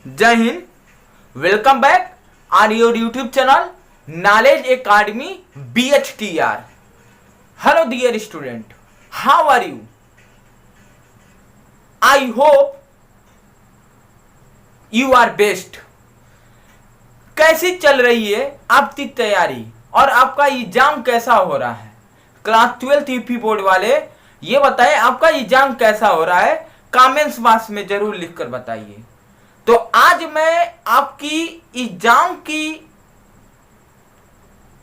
जय हिंद। Welcome back on your YouTube channel knowledge academy BHTR। Hello dear student, how are you? I hope you are best. कैसी चल रही है आपकी तैयारी और आपका एग्जाम कैसा हो रहा है? क्लास 12 यूपी बोर्ड वाले ये बताएं, आपका एग्जाम कैसा हो रहा है? कमेंट्स बॉक्स में जरूर लिखकर बताइए। तो आज मैं आपकी एग्जाम की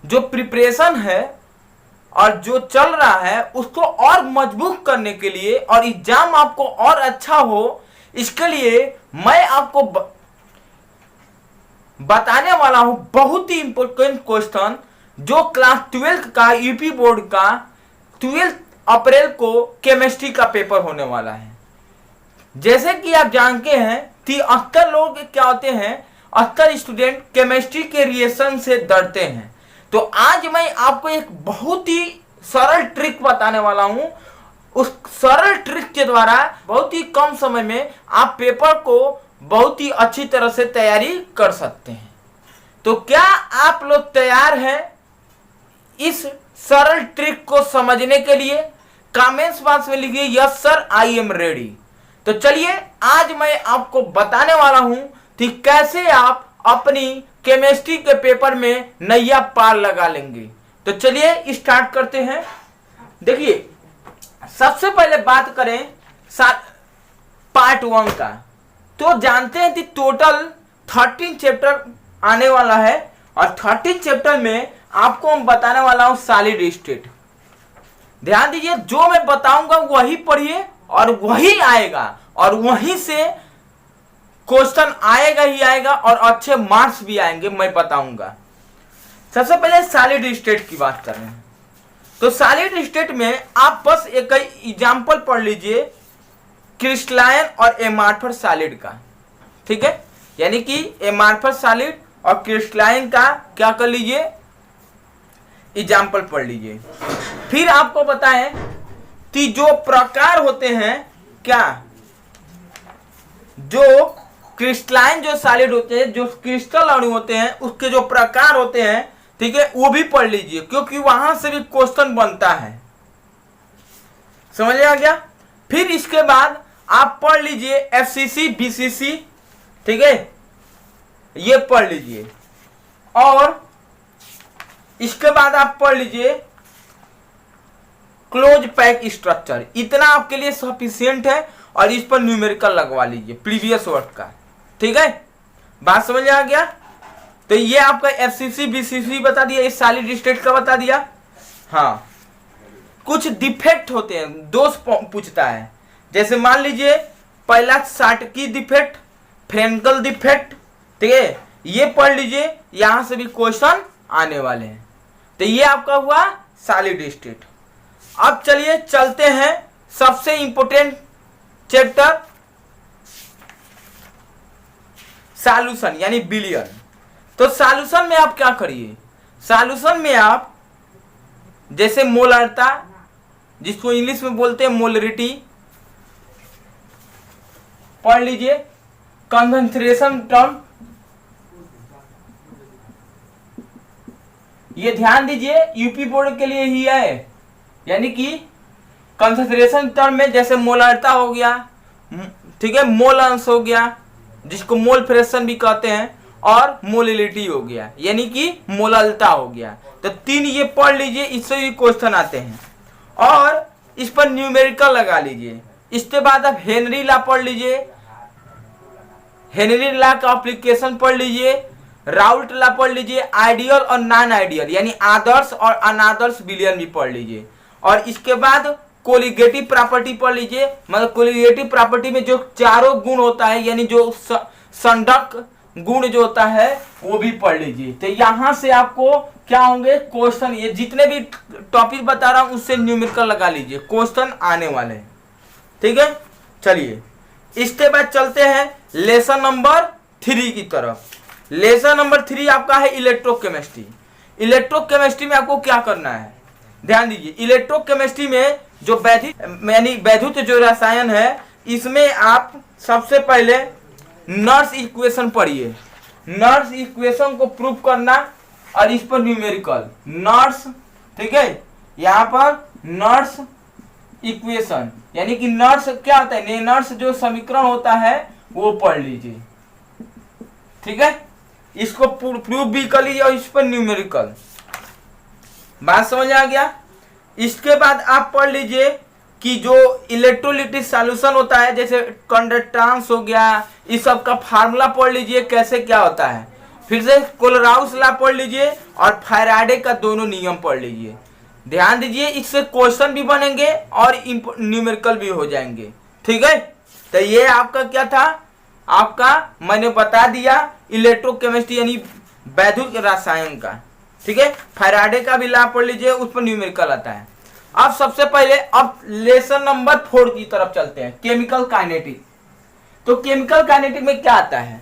जो प्रिपरेशन है और जो चल रहा है उसको और मजबूत करने के लिए और एग्जाम आपको और अच्छा हो, इसके लिए मैं आपको बताने वाला हूं बहुत ही इंपॉर्टेंट क्वेश्चन जो क्लास 12 का यूपी बोर्ड का 12 अप्रैल को केमिस्ट्री का पेपर होने वाला है। जैसे कि आप जानते हैं कि अक्सर लोग क्या होते हैं, अक्सर स्टूडेंट केमिस्ट्री के रिएक्शन से डरते हैं। तो आज मैं आपको एक बहुत ही सरल ट्रिक बताने वाला हूं। उस सरल ट्रिक के द्वारा बहुत ही कम समय में आप पेपर को बहुत ही अच्छी तरह से तैयारी कर सकते हैं। तो क्या आप लोग तैयार हैं इस सरल ट्रिक को समझने के लिए? कमेंट्स बॉक्स में लिखिए yes sir I am ready. तो चलिए आज मैं आपको बताने वाला हूं कि कैसे आप अपनी केमिस्ट्री के पेपर में नैया पार लगा लेंगे। तो चलिए स्टार्ट करते हैं। देखिए, सबसे पहले बात करें पार्ट 1 का। तो जानते हैं कि टोटल 13 चैप्टर आने वाला है और 13 चैप्टर में आपको हम बताने वाला हूं सॉलिड स्टेट। ध्यान दीजिए, जो मैं बताऊंगा वही पढ़िए और वही आएगा और वहीं से क्वेश्चन आएगा ही आएगा और अच्छे मार्क्स भी आएंगे, मैं बताऊंगा। सबसे पहले सॉलिड स्टेट की बात कर रहे हैं। तो सॉलिड स्टेट में आप बस एक एग्जांपल पढ़ लीजिए क्रिस्टलाइन और एमार्फस सॉलिड का, ठीक है? यानी कि एमार्फस सॉलिड और क्रिस्टलाइन का क्या कर लीजिए, एग्जांपल पढ़ लीजिए। फिर आपको बताएं कि जो प्रकार होते हैं, क्या जो क्रिस्टलाइन जो सॉलिड होते हैं, जो क्रिस्टल अणु होते हैं, उसके जो प्रकार होते हैं, ठीक है, वो भी पढ़ लीजिए क्योंकि वहां से भी क्वेश्चन बनता है। समझ आ गया? फिर इसके बाद आप पढ़ लीजिए FCC BCC, ठीक है, ये पढ़ लीजिए। और इसके बाद आप पढ़ लीजिए क्लोज पैक स्ट्रक्चर। इतना आपके लिए सफिशिएंट है और इस पर न्यूमेरिकल लगवा लीजिए प्रीवियस वर्क का, ठीक है? बात समझ आ गया? तो ये आपका FCC BCC बता दिया, इस सॉलिड स्टेट का बता दिया। हाँ, कुछ डिफेक्ट होते हैं, दोष पूछता है। जैसे मान लीजिए पहला साटकी डिफेक्ट, फ्रेंकल डिफेक्ट, ठीक है, ये पढ़ लीजिए, यहां से भी क्वेश्चन आने वाले हैं। तो ये आपका हुआ सॉलिड स्टेट। अब चलिए चलते हैं सबसे इंपॉर्टेंट चैप्टर सॉल्यूशन यानी बिलियन। तो सॉल्यूशन में आप क्या करिए, सॉल्यूशन में आप जैसे मोलरता, जिसको इंग्लिश में बोलते हैं मोलरिटी, पढ़ लीजिए। कंसंट्रेशन टर्म, ये ध्यान दीजिए यूपी बोर्ड के लिए ही है। यानी कि कंसंट्रेशन टर्म में जैसे मोलरता हो गया, ठीक है, मोल अंश हो गया जिसको मोल फ्रैक्शन भी कहते हैं, और मोलिलिटी हो गया यानी कि मोललता हो गया। तो 3 ये पढ़ लीजिए, इससे भी क्वेश्चन आते हैं और इस पर न्यूमेरिकल लगा लीजिए। इसके बाद आप हेनरी लॉ पढ़ लीजिए, हेनरी लॉ का एप्लीकेशन पढ़ लीजिए, राउल्ट लॉ पढ़ लीजिए, आइडियल और नॉन आइडियल यानी आदर्श और अनादर्श बिलियन भी पढ़ लीजिए। और इसके बाद कोलिगेटिव प्रॉपर्टी पढ़ लीजिए। मतलब कोलिगेटिव प्रॉपर्टी में जो चारों गुण होता है यानी जो संडक गुण जो होता है वो भी पढ़ लीजिए। तो यहां से आपको क्या होंगे क्वेश्चन, ये जितने भी टॉपिक बता रहा हूं उससे न्यूमेरिकल लगा लीजिए, क्वेश्चन आने वाले हैं, ठीक है? चलिए इसके बाद चलते हैं लेसन नंबर 3 की तरफ। लेसन नंबर 3 आपका है इलेक्ट्रोकेमिस्ट्री। इलेक्ट्रोकेमिस्ट्री में आपको क्या करना है, ध्यान दीजिए। इलेक्ट्रोकेमिस्ट्री में जो वैद्युत जो रसायन है, इसमें आप सबसे पहले नर्स इक्वेशन पढ़िए, नर्स इक्वेशन को प्रूव करना और इस पर न्यूमेरिकल नर्स, ठीक है, यहाँ पर नर्स इक्वेशन यानी कि नर्स क्या होता है, नर्स जो समीकरण होता है वो पढ़ लीजिए, ठीक है, इसको प्रूव भी कर लीजिए और इस पर न्यूमेरिकल। बात समझ आ गया। इसके बाद आप पढ़ लीजिए कि जो इलेक्ट्रोलिटिक सॉल्यूशन होता है जैसे कंडक्टेंस हो गया, इस सब का फार्मूला पढ़ लीजिए कैसे क्या होता है। फिर से कोलराउस लॉ पढ़ लीजिए और फैराडे का दोनों नियम पढ़ लीजिए। ध्यान दीजिए इससे क्वेश्चन भी बनेंगे और न्यूमेरिकल भी हो जाएंगे, ठीक है। तो ये आपका क्या था, आपका मैंने बता दिया इलेक्ट्रोकेमिस्ट्री यानी वैद्युत रसायन का, ठीक है। फैराडे का भी लॉ पढ़ लीजिए, उस पर न्यूमेरिकल आता है। अब सबसे पहले अब लेसन नंबर 4 की तरफ चलते हैं, केमिकल काइनेटिक। तो केमिकल काइनेटिक में क्या आता है,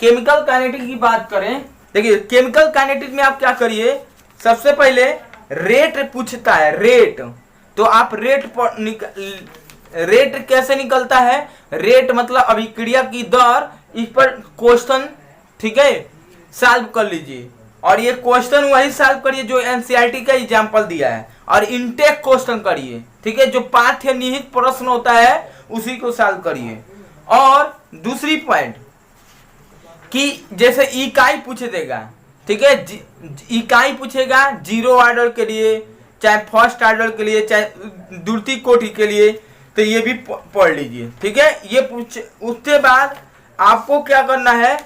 केमिकल काइनेटिक की बात करें, देखिए केमिकल काइनेटिक में आप क्या करिए, सबसे पहले रेट पूछता है, रेट। तो आप रेट कैसे निकलता है, रेट मतलब अभिक्रिया की दर, इस पर क्वेश्चन, ठीक है, सॉल्व कर लीजिए। और ये क्वेश्चन वही सॉल्व करिए जो एनसीईआरटी का एग्जांपल दिया है, और इनटेक क्वेश्चन करिए, ठीक है, जो पाठ्य निहित प्रश्न होता है उसी को सॉल्व करिए। और दूसरी पॉइंट कि जैसे इकाई पूछ देगा, ठीक है, इकाई पूछेगा जीरो ऑर्डर के लिए, चाहे फर्स्ट ऑर्डर के लिए, चाहे द्वितीय कोटि के लिए, तो ये भी पढ़ लीजिए, ठीक है। ये पूछ, उसके बाद आपको क्या करना है,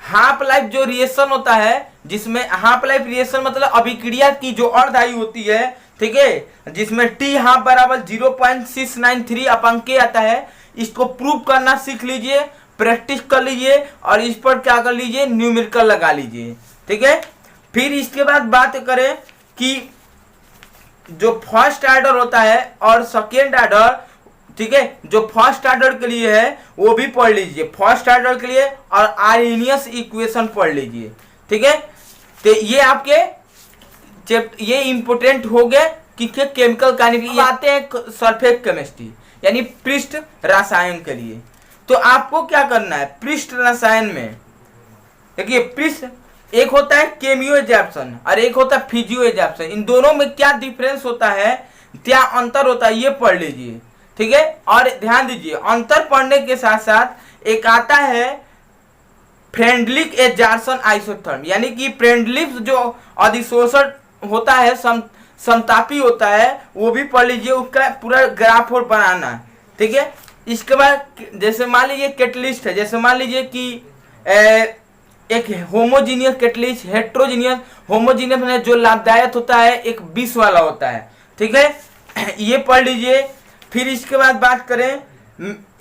हाफ लाइफ जो रिएक्शन होता है, जिसमें हाफ लाइफ रिएक्शन मतलब अभिक्रिया की जो अर्धआयु होती है, ठीक है, जिसमें टी हाफ बराबर 0.693 अपन के आता है, इसको प्रूव करना सीख लीजिए, प्रैक्टिस कर लीजिए और इस पर क्या कर लीजिए, न्यूमेरिकल लगा लीजिए, ठीक है। फिर इसके बाद बात करें कि जो फर्स्ट ऑर्डर होता है और सेकेंड ऑर्डर, ठीक है, जो फर्स्ट ऑर्डर के लिए है वो भी पढ़ लीजिए, फर्स्ट ऑर्डर के लिए, और आर्हेनियस इक्वेशन पढ़ लीजिए, ठीक है। तो ये आपके ये इंपोर्टेंट हो गए कि केमिकल काइनेटिक। आते हैं सरफेस केमिस्ट्री यानी पृष्ठ रसायन के लिए। तो आपको क्या करना है, पृष्ठ रसायन में देखिए, पृष्ठ एक होता है केमियो एजैप्शन और एक होता है फिजियो एजैप्शन। इन दोनों में क्या डिफरेंस होता है, क्या अंतर होता है, ये पढ़ लीजिए, ठीक है। और ध्यान दीजिए अंतर पढ़ने के साथ साथ एक आता है फ्रेंडलिक एडजॉर्प्शन आइसोथर्म, यानी कि फ्रेंडलिक जो अधिशोषण होता है, समतापी होता है, वो भी पढ़ लीजिए, उसका पूरा ग्राफ और बनाना, ठीक है। इसके बाद जैसे मान लीजिए कैटलिस्ट है, जैसे मान लीजिए कि एक होमोजीनियस कैटलिस्ट, हेट्रोजीनियस, होमोजीनियस में जो लाभदायक होता है, एक विष वाला होता है, ठीक है, ये पढ़ लीजिए। फिर इसके बाद बात करें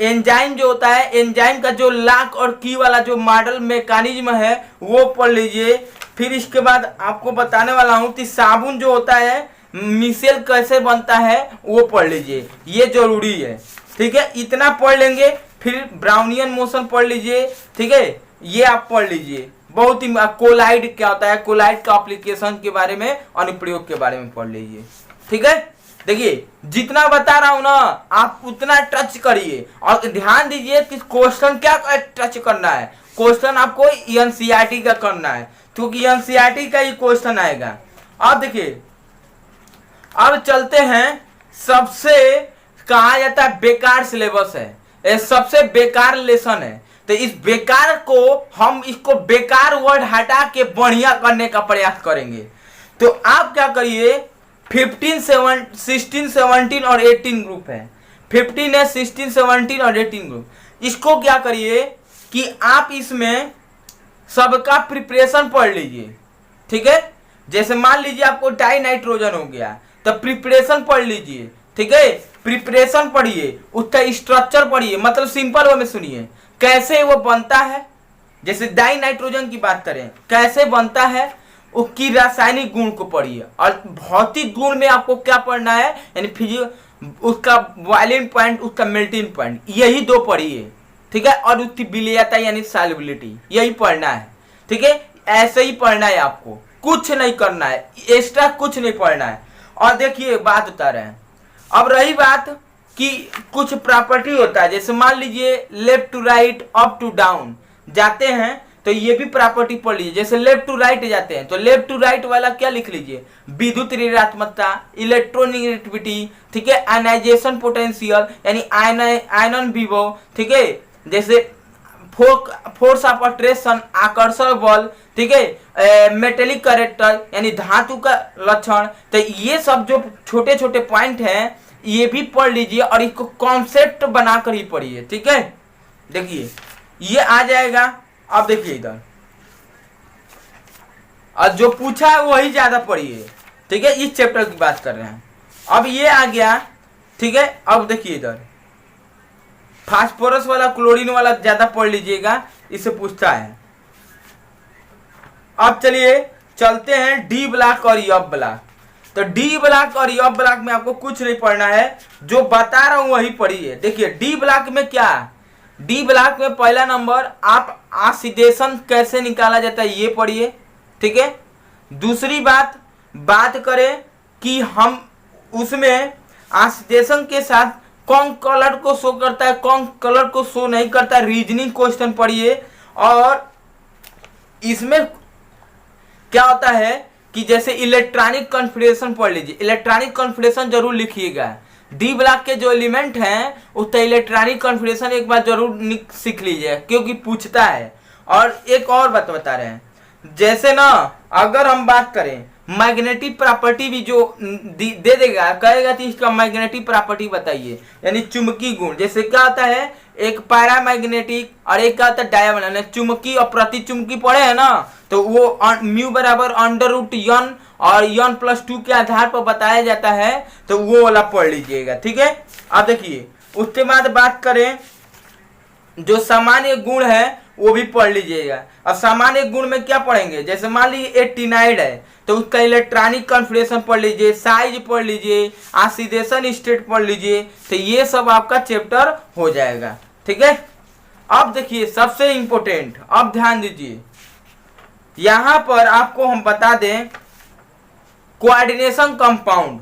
एंजाइम जो होता है, एंजाइम का जो लॉक और की वाला जो मॉडल मैकेनिज्म है वो पढ़ लीजिए। फिर इसके बाद आपको बताने वाला हूँ कि साबुन जो होता है मिसेल कैसे बनता है वो पढ़ लीजिए, ये जरूरी है, ठीक है। इतना पढ़ लेंगे, फिर ब्राउनियन मोशन पढ़ लीजिए, ठीक है, ये आप पढ़ लीजिए। बहुत ही कोलाइड क्या होता है, कोलाइड का एप्लीकेशन के बारे में, अनुप्रयोग के बारे में पढ़ लीजिए, ठीक है। देखिए जितना बता रहा हूं ना आप उतना टच करिए और ध्यान दीजिए कि क्वेश्चन क्या टच करना है, क्वेश्चन आपको एनसीईआरटी का करना है, क्योंकि एनसीईआरटी का ही क्वेश्चन आएगा। अब देखिए अब चलते हैं, सबसे कहा जाता है बेकार सिलेबस है, ये सबसे बेकार लेसन है। तो इस बेकार को हम इसको बेकार वर्ड हटा के बढ़िया करने का प्रयास करेंगे। तो आप क्या करिए, 15, 16, 17 और 18 ग्रुप है, 15 है, 16, 17 और 18 ग्रुप। इसको क्या करिए कि आप इसमें सबका प्रिपरेशन पढ़ लीजिए, ठीक है। जैसे मान लीजिए आपको डाई नाइट्रोजन हो गया तो प्रिपरेशन पढ़ लीजिए, ठीक है, प्रिपरेशन पढ़िए, उसका स्ट्रक्चर पढ़िए, मतलब सिंपल वे में सुनिए कैसे वो बनता है। जैसे डाई नाइट्रोजन की बात करें कैसे बनता है, उसकी रासायनिक गुण को पढ़िए, और भौतिक गुण में आपको क्या पढ़ना है, यानी फिजियो, उसका बॉइलिंग पॉइंट, उसका मेल्टिंग पॉइंट, यही दो पढ़िए, ठीक है। और उसकी विलेयता यानी सॉल्युबिलिटी, यही पढ़ना है, ठीक है। ऐसे ही पढ़ना है आपको, कुछ नहीं करना है, एक्स्ट्रा कुछ नहीं पढ़ना है। और देखिए बात बता रहे हैं, अब रही बात कि कुछ प्रॉपर्टी होता है, जैसे मान लीजिए left to right, up to down जाते हैं तो ये भी प्रॉपर्टी पढ़ लीजिए। जैसे लेफ्ट टू राइट जाते हैं तो लेफ्ट टू राइट वाला क्या लिख लीजिए, विद्युत ऋणात्मकता, इलेक्ट्रोनेगेटिविटी, ठीक है, आयनाइजेशन पोटेंशियल यानी आयनन विभव, ठीक है, जैसे फोर्स ऑफ अट्रैक्शन आकर्षण बल, ठीक है, मेटेलिक कैरेक्टर यानी धातु का लक्षण। तो ये सब जो छोटे छोटे पॉइंट हैं ये भी पढ़ लीजिए और इसको कॉन्सेप्ट बनाकर ही पढ़िए, ठीक है। देखिए ये आ जाएगा। अब देखिए इधर, और जो पूछा है वही ज्यादा पढ़िए, ठीक है, इस चैप्टर की बात कर रहे हैं। अब ये आ गया, ठीक है। अब देखिए इधर फास्फोरस वाला क्लोरीन वाला ज्यादा पढ़ लीजिएगा, इससे पूछता है। अब चलिए चलते हैं डी ब्लॉक और एफ ब्लॉक। तो डी ब्लॉक और एफ ब्लॉक में आपको कुछ नहीं पढ़ना है, जो बता रहा हूं वही पढ़िए। देखिए डी ब्लॉक में क्या, डी ब्लॉक में पहला नंबर आप ऑक्सीडेशन कैसे निकाला जाता है ये पढ़िए, ठीक है। दूसरी बात करें कि हम उसमें ऑक्सीडेशन के साथ कौन कलर को शो करता है, कौन कलर को शो नहीं करता, रीजनिंग क्वेश्चन पढ़िए। और इसमें क्या होता है कि जैसे इलेक्ट्रॉनिक कॉन्फिगरेशन पढ़ लीजिए, इलेक्ट्रॉनिक कॉन्फिगरेशन जरूर लिखिएगा। डी ब्लॉक के जो एलिमेंट हैं उसका इलेक्ट्रॉनिक कॉन्फिगरेशन एक बार जरूर सीख लीजिए, क्योंकि पूछता है। और एक और बात बता रहे हैं, जैसे ना अगर हम बात करें मैग्नेटिक प्रॉपर्टी भी जो दे देगा, कहेगा कि इसका मैग्नेटिक प्रॉपर्टी बताइए, यानी चुंबकीय गुण। जैसे क्या होता है, एक पैरामैग्नेटिक और एक क्या होता है डायमंड, चुंबकीय और प्रतिचुंबकीय पढ़े हैं ना, तो वो म्यू बराबर √n और n+2 के आधार पर बताया जाता है, तो वो वाला पढ़ लीजिएगा, ठीक है। अब देखिए उसके बाद बात करें जो सामान्य गुण है वो भी पढ़ लीजिएगा। अब सामान्य गुण में क्या पढ़ेंगे, जैसे मान लीजिए एटिनाइड है तो उसका इलेक्ट्रॉनिक कॉन्फिगरेशन पढ़ लीजिए, साइज पढ़ लीजिए, ऑक्सीडेशन स्टेट पढ़ लीजिए, तो ये सब आपका चैप्टर हो जाएगा, ठीक है। अब देखिए सबसे इंपॉर्टेंट, अब ध्यान दीजिए, यहां पर आपको हम बता दें कोऑर्डिनेशन कंपाउंड,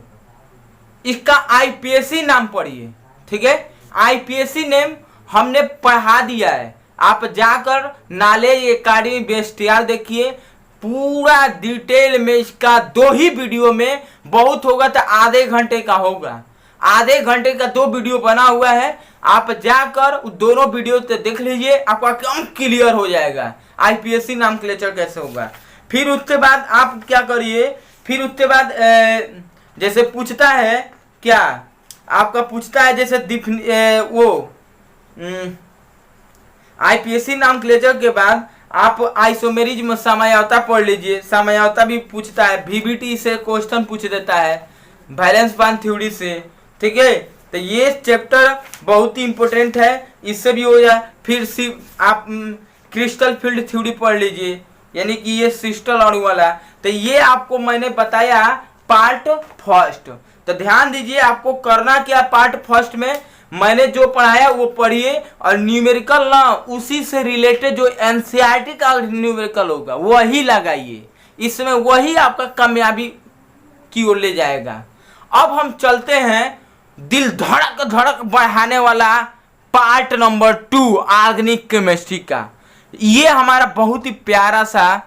इसका आईपीएसी नाम पढ़िए, ठीक है। आईपीएसी नेम हमने पढ़ा दिया है, आप जाकर नॉलेज एकेडमी बेस्टियाल देखिए, पूरा डिटेल में इसका 2 ही वीडियो में, बहुत होगा तो आधे घंटे का होगा, आधे घंटे का 2 वीडियो बना हुआ है। आप जाकर दोनों वीडियो देख लीजिए, आपका एकदम क्लियर हो जाएगा आईपीएससी नाम क्लेचर कैसे होगा। फिर उसके बाद आप क्या करिए, फिर उसके बाद जैसे पूछता है क्या, आपका पूछता है जैसे वो आईपीएससी नाम क्लेचर के बाद आप आइसोमेरिज्म समयावता पढ़ लीजिए, समयावता भी पूछता है, वीबीटी से क्वेश्चन पूछ देता है, बैलेंस बांड थ्योरी से, ठीक है। तो ये चैप्टर बहुत ही इंपॉर्टेंट है, इससे भी हो जाए। फिर आप क्रिस्टल फील्ड थ्योरी पढ़ लीजिए, यानी कि ये सिस्टल अणु वाला, तो ये आपको मैंने बताया पार्ट फर्स्ट। तो ध्यान दीजिए आपको करना क्या, पार्ट फर्स्ट में मैंने जो पढ़ाया वो पढ़िए, और न्यूमेरिकल ना उसी से रिलेटेड जो एनसीईआरटी का न्यूमेरिकल होगा वही लगाइए, इसमें वही आपका कामयाबी की ओर ले जाएगा। अब हम चलते हैं दिल धड़क धड़क बढ़ाने वाला पार्ट नंबर 2 ऑर्गेनिक केमिस्ट्री का। ये हमारा बहुत ही प्यारा सा,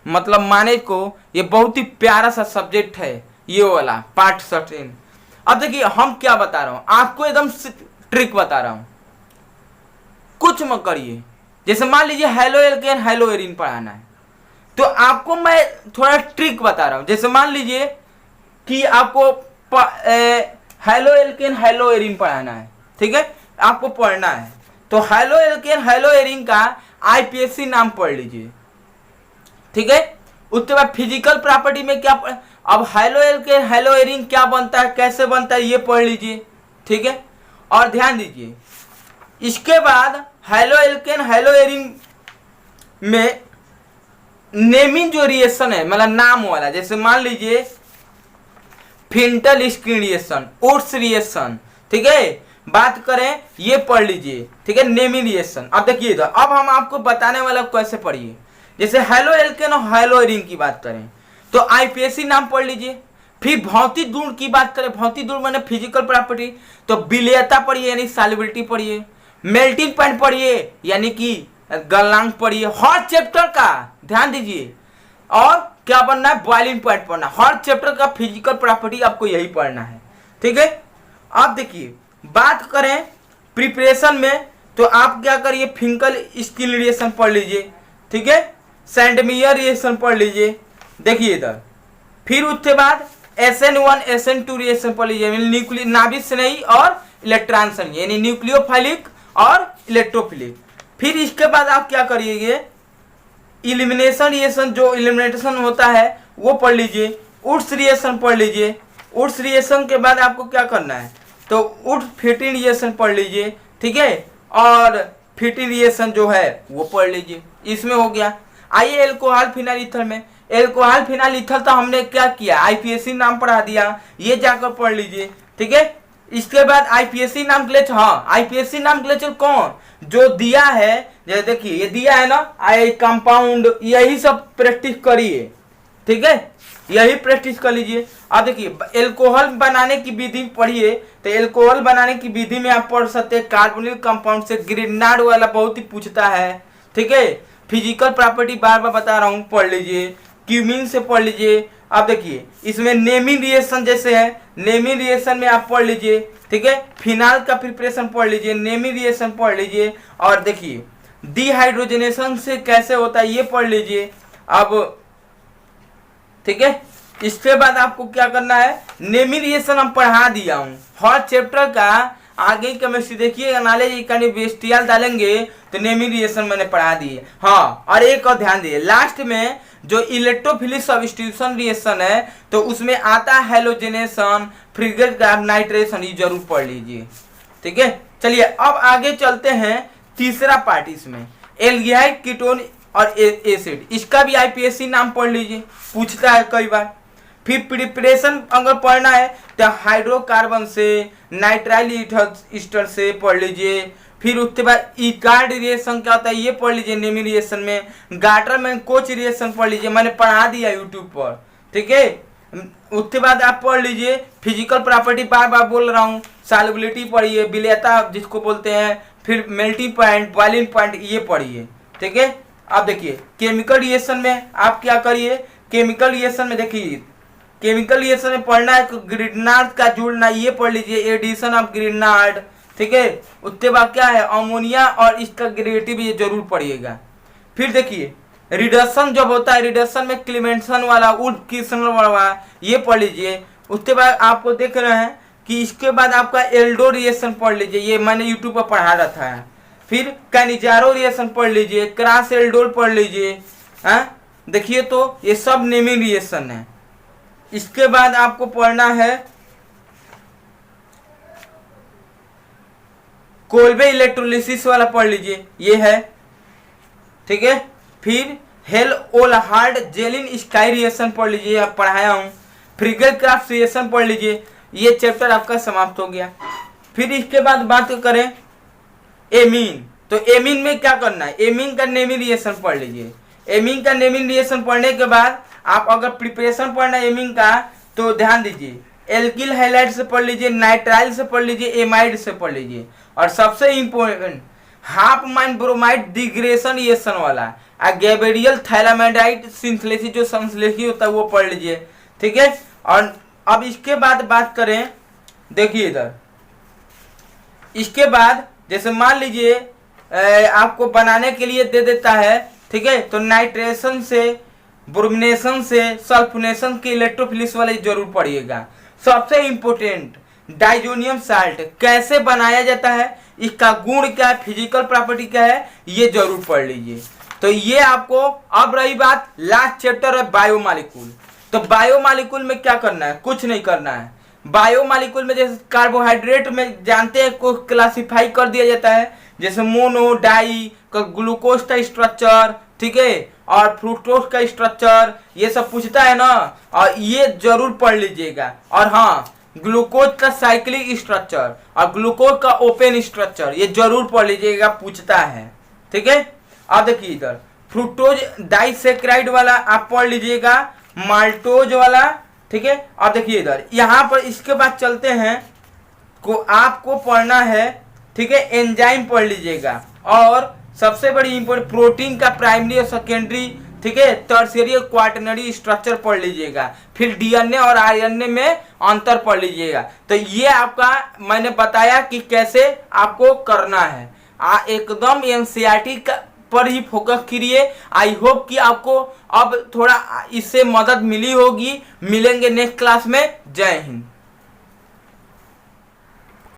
मतलब माने को ये बहुत ही प्यारा सा सब्जेक्ट है ये वाला पार्ट 13। अब देखिए हम क्या बता रहा हूं आपको, एकदम ट्रिक बता रहा हूं, कुछ मत करिए। जैसे मान लीजिए हेलो एल्केन हेलो एरिन पढ़ाना है, तो आपको मैं थोड़ा ट्रिक बता रहा हूं। जैसे मान लीजिए कि आपको हेलो एल्केन हेलो एरिन पढ़ाना है, ठीक है, आपको पढ़ना है, तो हेलो एल्केन हेलो एरिन का आईपीएससी नाम पढ़ लीजिए, ठीक है। उसके बाद फिजिकल प्रॉपर्टी में क्या अब हेलो एल्केन हेलो एरिन क्या बनता है, कैसे बनता है, ये पढ़ लीजिए, ठीक है। और ध्यान दीजिए इसके बाद हेलो एल्केन हेलो एरिन में नेमिंग जो रिएक्शन है, मतलब नाम वाला, जैसे मान लीजिए फिंटल स्क्रीन रिएक्शन, उर्स रिएक्शन, ठीक है, बात करें ये पढ़ लीजिए, ठीक है, नेमिंग रिएक्शन। अब देखिए इधर, अब हम आपको बताने वाला कैसे पढ़िए। जैसे हेलो एल्केन और हेलो एरिन की बात करें तो आईपीएससी नाम पढ़ लीजिए, फिर भौतिक गुण की बात करें, भौतिक गुण माने फिजिकल प्रॉपर्टी, तो विलेयता पढ़िए यानी सॉल्युबिलिटी पढ़िए, मेल्टिंग पॉइंट पढ़िए यानी कि गलनांक पढ़िए, हर चैप्टर का ध्यान दीजिए। और क्या पढ़ना है, बॉइलिंग पॉइंट पढ़ना, हर चैप्टर का फिजिकल प्रॉपर्टी आपको यही पढ़ना है, ठीक है। अब देखिए बात करें प्रिपरेशन में, तो आप क्या करिए, फिंकल स्किल रिएक्शन पढ़ लीजिए, ठीक है, सैंडमियर रिएक्शन पढ़ लीजिए, देखिए इधर। फिर उसके बाद SN1 SN2 रिएक्शन पढ़ लीजिए, न्यूक्लियर नाभिक स्नेही और इलेक्ट्रॉन स्नेही यानी न्यूक्लियोफाइलिक और इलेक्ट्रोफिलिक। फिर इसके बाद आप क्या करिएगे, इलिमिनेशन रिएक्शन जो इलिमिनेशन होता है वो पढ़ लीजिए, उड्स रिएक्शन पढ़ लीजिए। उड्स रिएक्शन के बाद आपको क्या करना है, तो उड्स फिटिन रिएक्शन पढ़ लीजिए, ठीक है, और फिटिन रिएक्शन जो है वो पढ़ लीजिए, इसमें हो गया। आइए एल्कोहल फिनाइल ईथर में, एल्कोहल फिनाइल ईथर तो हमने क्या किया, IPSC नाम पढ़ा दिया, ये जाकर पढ़ लीजिए, ठीक है। इसके बाद IPSC नाम ग्लेचर, हाँ IPSC नाम ग्लेचर कौन जो दिया है, जैसे देखिए ये दिया है ना, आई कंपाउंड, यही सब प्रैक्टिस करिए, ठीक है, यही प्रैक्टिस कर लीजिए। अब देखिए एल्कोहल बनाने की विधि पढ़िए, तो एल्कोहल बनाने की विधि में आप पढ़ सकते हैं कार्बोनिल कंपाउंड से, ग्रिग्नार्ड वाला बहुत ही पूछता है, ठीक है। फिजिकल प्रॉपर्टी बार बार बता रहा हूँ, पढ़ लीजिए, क्यूमिन से पढ़ लीजिए। अब देखिए इसमें नेमिंग रिएक्शन जैसे है, नेमिंग रिएक्शन में आप पढ़ लीजिए, ठीक है, फिनाल का प्रिपरेशन पढ़ लीजिए, नेमिंग रिएक्शन पढ़ लीजिए, और देखिए डिहाइड्रोजनेशन से कैसे होता है ये पढ़ लीजिए। अब ठीक है, इसके बाद आपको क्या करना है, नेमिंग रिएक्शन हम पढ़ा दिया हूँ, हर चैप्टर का आगे केमिस्ट्री देखिएगा, नॉलेज इकानी डालेंगे तो नेमिंग रिएक्शन मैंने पढ़ा दी है। हाँ, और एक और ध्यान दिए, लास्ट में जो इलेक्ट्रोफिलिक सब्स्टिट्यूशन रिएक्शन है तो उसमें आता है हेलोजेनेशन, फ्रिगेट गैस, नाइट्रेशन, ये जरूर पढ़ लीजिए, ठीक है। चलिए अब आगे चलते हैं तीसरा पार्ट, इसमें एल्डिहाइड, कीटोन और एसिड, इसका भी IPSC नाम पढ़ लीजिए, पूछता है कई बार। फिर प्रिपरेशन अगर पढ़ना है तो हाइड्रोकार्बन से, नाइट्राइल ईस्टर से पढ़ लीजिए। फिर उसके बाद इकार्ड रिएक्शन क्या होता है ये पढ़ लीजिए नेमिंग रिएक्शन में। गार्टर में कोच रिएक्शन पढ़ लीजिए, मैंने पढ़ा दिया यूट्यूब पर, ठीक है। उसके बाद आप पढ़ लीजिए फिजिकल प्रॉपर्टी, बार बार बोल रहा हूँ, सॉल्युबिलिटी पढ़िए, विलेयता जिसको बोलते हैं, फिर मेल्टिंग पॉइंट, बॉइलिंग पॉइंट, ये पढ़िए, ठीक है। अब देखिए केमिकल रिएक्शन में आप क्या करिए, केमिकल रिएक्शन में देखिए, केमिकल रिएक्शन में पढ़ना है तो ग्रिग्नार्ड का जुड़ना ये पढ़ लीजिए, एडिशन ऑफ ग्रिग्नार्ड, ठीक है। उसके बाद क्या है, अमोनिया और इसका डेरिवेटिव ये जरूर पढ़िएगा। फिर देखिए रिडक्शन जब होता है, रिडक्शन में क्लीमेंसन वाला, उल्किसन वाला, ये पढ़ लीजिए। उसके बाद आपको देख रहे हैं कि इसके बाद आपका एल्डो रिएक्शन पढ़ लीजिए, ये मैंने यूट्यूब पर पढ़ा रखा है। फिर कैनिजारो रिएक्शन पढ़ लीजिए, क्रॉस एल्डोल पढ़ लीजिए, हाँ देखिए, तो ये सब नेमिंग रिएक्शन है। इसके बाद आपको पढ़ना है कोल्बे इलेक्ट्रोलिसिस वाला पढ़ लीजिए, ये है, ठीक है। फिर हेल ओलहार्ड जेलिन स्काई रिएक्शन पढ़ लीजिए, आप पढ़ाया हूं। फ्रिगेट क्राफ्ट रिएक्शन पढ़ लीजिए, ये चैप्टर आपका समाप्त हो गया। फिर इसके बाद बात करें एमीन, तो एमीन में क्या करना है, एमीन का नेमिंग रिएक्शन पढ़ लीजिए। एमीन का नेमिंग रिएक्शन पढ़ने के बाद आप अगर प्रिपरेशन पढ़ना है एमीन का तो ध्यान दीजिए, एल्किल हैलाइड से पढ़ लीजिए, नाइट्राइल से पढ़ लीजिए, एमाइड से पढ़ लीजिए, और सबसे important half mine bromide digression reaction वाला गैब्रियल थैलामाइडाइड सिंथेसिस जो संश्लेषी होता है वो पढ़ लीजिए, ठीक है। और अब इसके बाद बात करें, देखिए इधर, इसके बाद जैसे मान लीजिए आपको बनाने के लिए दे देता है, ठीक है, तो नाइट्रेशन से, ब्रोमिनेशन से, सल्फोनेशन के इलेक्ट्रोफिलिस वाले जरूर पढ़िएगा। सबसे इंपोर्टेंट डाइजोनियम साल्ट कैसे बनाया जाता है, इसका गुण क्या है, फिजिकल प्रॉपर्टी क्या है, ये जरूर पढ़ लीजिए। तो ये आपको, अब रही बात लास्ट चैप्टर है बायोमॉलिक्यूल, तो बायोमॉलिक्यूल में क्या करना है, कुछ नहीं करना है। बायोमॉलिक्यूल में जैसे कार्बोहाइड्रेट में जानते हैं को क्लासिफाई कर दिया जाता है, जैसे मोनो, डाई, ग्लूकोज का स्ट्रक्चर, ठीक है, और फ्रुक्टोज का स्ट्रक्चर, ये सब पूछता है ना, और ये जरूर पढ़ लीजिएगा। और हाँ, ग्लूकोज का साइक्लिक स्ट्रक्चर और ग्लूकोज का ओपन स्ट्रक्चर ये जरूर पढ़ लीजिएगा, पूछता है, ठीक है। अब देखिए इधर फ्रुक्टोज डाइसैकेराइड वाला आप पढ़ लीजिएगा, माल्टोज वाला ठीक है। और देखिए इधर यहाँ पर इसके बाद चलते हैं को आपको पढ़ना है, ठीक है, एंजाइम पढ़ लीजिएगा। और सबसे बड़ी इंपॉर्टेंट प्रोटीन का प्राइमरी और सेकेंडरी, ठीक है, टर्शियरी और क्वाटरनरी स्ट्रक्चर पढ़ लीजिएगा। फिर डीएनए और आरएनए में अंतर पढ़ लीजिएगा। तो ये आपका मैंने बताया कि कैसे आपको करना है। एकदम एनसीईआरटी पर ही फोकस करिए। आई होप कि आपको अब थोड़ा इससे मदद मिली होगी। मिलेंगे नेक्स्ट क्लास में। जय हिंद।